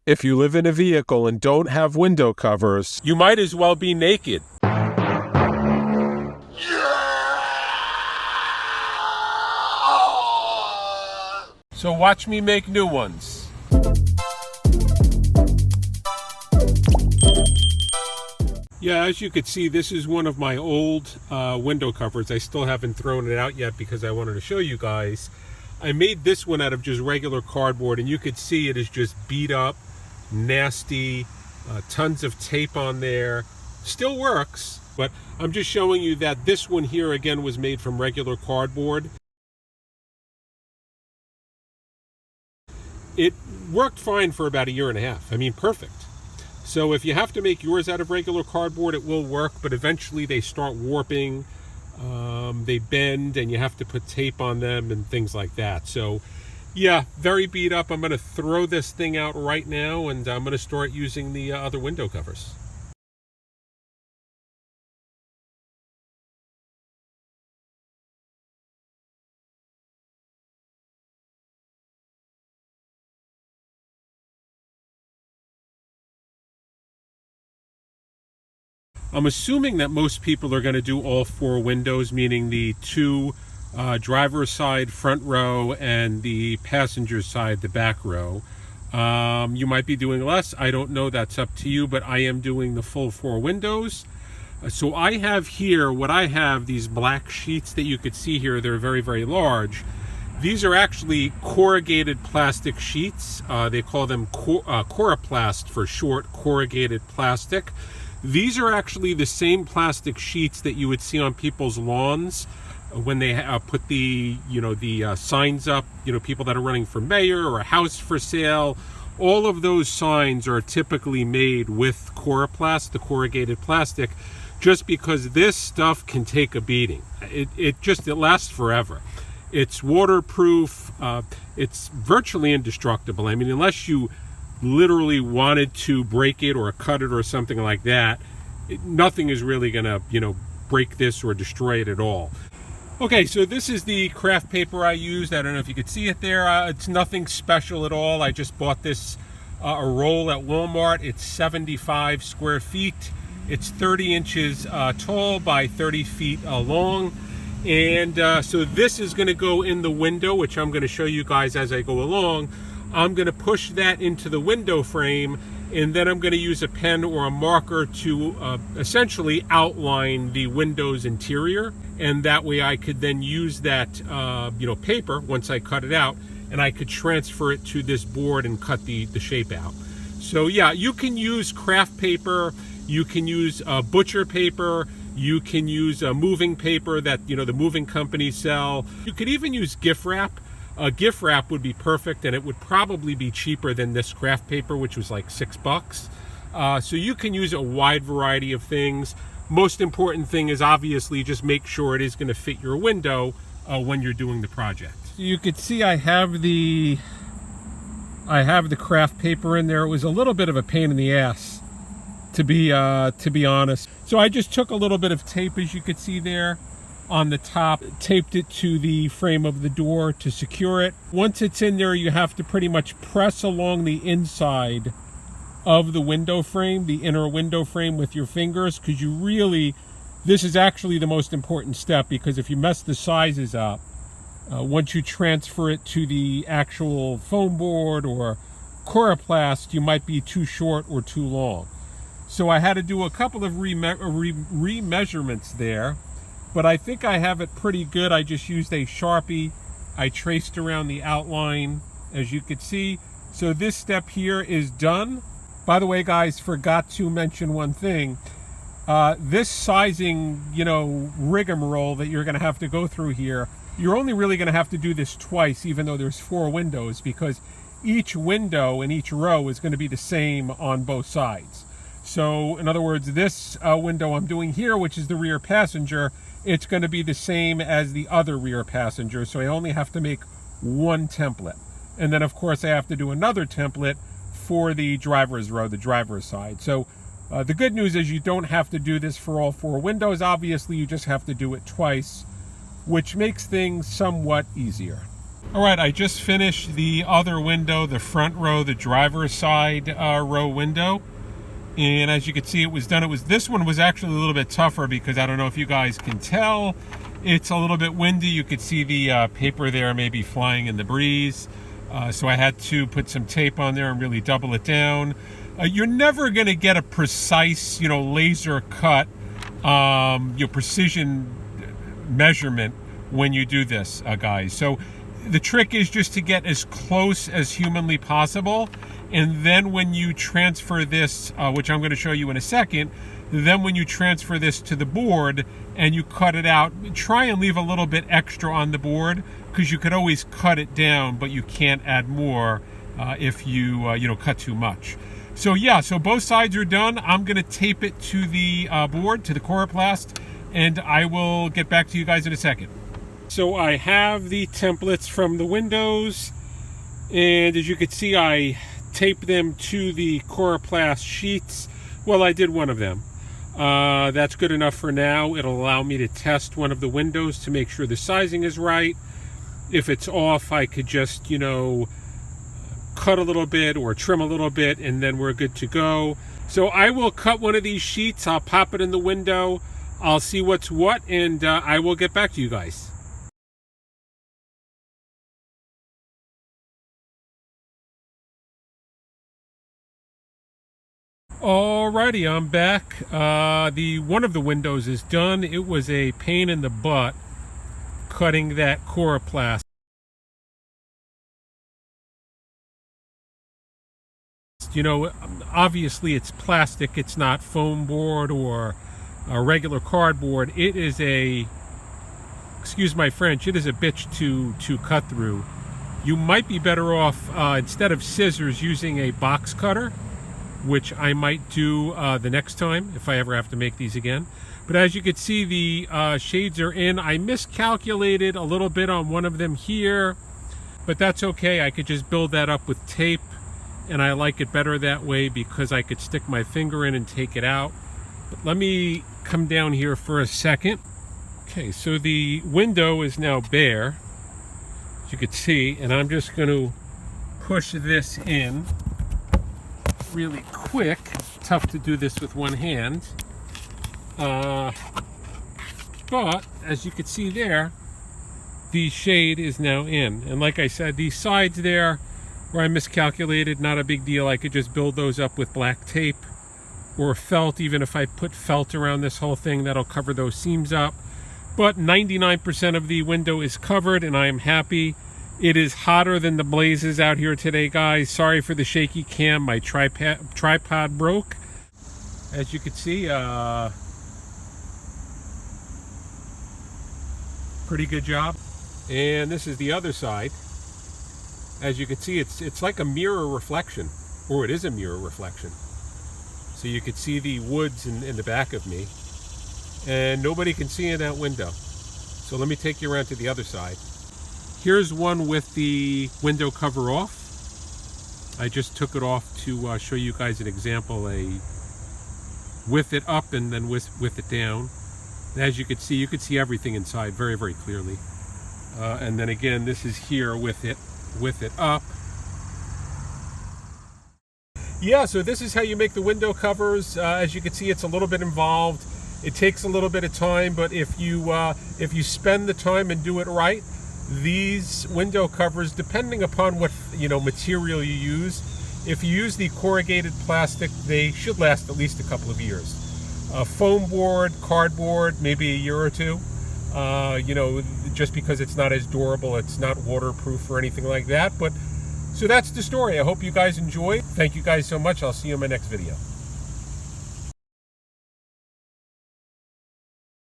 If you live in a vehicle and don't have window covers, you might as well be naked. So watch me make new ones. Yeah, as you could see, this is one of my old window covers. I still haven't thrown it out yet because I wanted to show you guys. I made this one out of just regular cardboard, and you could see it is just beat up, nasty, tons of tape on there. Still works, but I'm just showing you that this one here again was made from regular cardboard. It worked fine for about 1.5 years. I mean, perfect. So if you have to make yours out of regular cardboard, it will work, but eventually they start warping, they bend, and you have to put tape on them and things like that. So yeah, very beat up. I'm going to throw this thing out right now, and I'm going to start using the other window covers. I'm assuming that most people are going to do all 4 windows, meaning the 2 driver's side front row and the passenger side the back row. You might be doing less. I don't know. That's up to you, but I am doing the full 4 windows. So I have here, these black sheets that you could see here. They're very, very large. These are actually corrugated plastic sheets. They call them Coroplast for short, corrugated plastic. These are actually the same plastic sheets that you would see on people's lawns when they put the signs up, people that are running for mayor or a house for sale. All of those signs are typically made with Coroplast, the corrugated plastic, just because this stuff can take a beating. It lasts forever. It's waterproof. It's virtually indestructible. I mean, unless you literally wanted to break it or cut it or something like that, nothing is really gonna break this or destroy it at all. Okay, so this is the craft paper I used. I don't know if you could see it there. It's nothing special at all. I just bought this a roll at Walmart. It's 75 square feet. It's 30 inches tall by 30 feet long. And so this is going to go in the window, which I'm going to show you guys as I go along. I'm going to push that into the window frame, and then I'm going to use a pen or a marker to essentially outline the window's interior, and that way I could then use that paper once I cut it out, and I could transfer it to this board and cut the shape out. So yeah, you can use craft paper, you can use butcher paper, you can use moving paper that the moving companies sell. You could even use gift wrap. Gift wrap would be perfect, and it would probably be cheaper than this craft paper, which was like $6. So you can use a wide variety of things. Most important thing is obviously just make sure it is going to fit your window when you're doing the project. So you could see I have the craft paper in there. It was a little bit of a pain in the ass, to be honest. So I just took a little bit of tape, as you could see there, on the top, taped it to the frame of the door to secure it. Once it's in there, you have to pretty much press along the inside of the window frame, the inner window frame, with your fingers, because this is actually the most important step, because if you mess the sizes up, once you transfer it to the actual foam board or Coroplast, you might be too short or too long. So I had to do a couple of remeasurements there. But I think I have it pretty good. I just used a Sharpie. I traced around the outline, as you could see. So this step here is done. By the way, guys, forgot to mention one thing. This sizing, rigmarole that you're going to have to go through here, you're only really going to have to do this twice, even though there's 4 windows, because each window in each row is going to be the same on both sides. So in other words, this window I'm doing here, which is the rear passenger, it's going to be the same as the other rear passenger. So I only have to make 1 template. And then of course I have to do another template for the driver's row, the driver's side. So the good news is you don't have to do this for all 4 windows. Obviously, you just have to do it twice, which makes things somewhat easier. All right, I just finished the other window, the front row, the driver's side row window. And as you can see, it was done. This one was actually a little bit tougher because I don't know if you guys can tell. It's a little bit windy. You could see the paper there maybe flying in the breeze. So I had to put some tape on there and really double it down. You're never going to get a precise, laser cut, precision measurement when you do this, guys. So the trick is just to get as close as humanly possible. And then when you transfer this, which I'm going to show you in a second, then when you transfer this to the board and you cut it out, try and leave a little bit extra on the board, because you could always cut it down, but you can't add more if you cut too much. So yeah, so both sides are done. I'm going to tape it to the board, to the coroplast, and I will get back to you guys in a second. So I have the templates from the windows, and as you can see, I taped them to the coroplast sheets. Well, I did one of them. That's good enough for now. It'll allow me to test one of the windows to make sure the sizing is right. If it's off, I could just, cut a little bit or trim a little bit, and then we're good to go. So I will cut one of these sheets. I'll pop it in the window. I'll see what's what, and I will get back to you guys. Alrighty, I'm back. One of the windows is done. It was a pain in the butt cutting that coroplast. Obviously it's plastic. It's not foam board or a regular cardboard. It is excuse my French, it is a bitch to cut through. You might be better off, instead of scissors, using a box cutter, which I might do the next time if I ever have to make these again. But as you can see, the shades are in. I miscalculated a little bit on one of them here, but that's okay. I could just build that up with tape, and I like it better that way because I could stick my finger in and take it out. But let me come down here for a second. Okay, so the window is now bare, as you can see, and I'm just going to push this in really quick. Tough to do this with one hand, but as you can see there, the shade is now in. And like I said, these sides there where I miscalculated, not a big deal. I could just build those up with black tape or felt. Even if I put felt around this whole thing, that'll cover those seams up. But 99% of the window is covered, and I am happy. It is hotter than the blazes out here today, guys. Sorry for the shaky cam. My tripod broke. As you can see, pretty good job. And this is the other side. As you can see, it's like a mirror reflection, or it is a mirror reflection. So you can see the woods in the back of me, and nobody can see in that window. So let me take you around to the other side. Here's one with the window cover off. I just took it off to show you guys an example, with it up and then with it down. And as you can see everything inside very, very clearly. And then again, this is here with it up. Yeah, so this is how you make the window covers. As you can see, it's a little bit involved. It takes a little bit of time, but if you spend the time and do it right, these window covers, depending upon what material you use, if you use the corrugated plastic, they should last at least a couple of years. Foam board, cardboard, maybe a year or two. Just because it's not as durable, it's not waterproof or anything like that. But so that's the story. I hope you guys enjoyed. Thank you guys so much. I'll see you in my next video.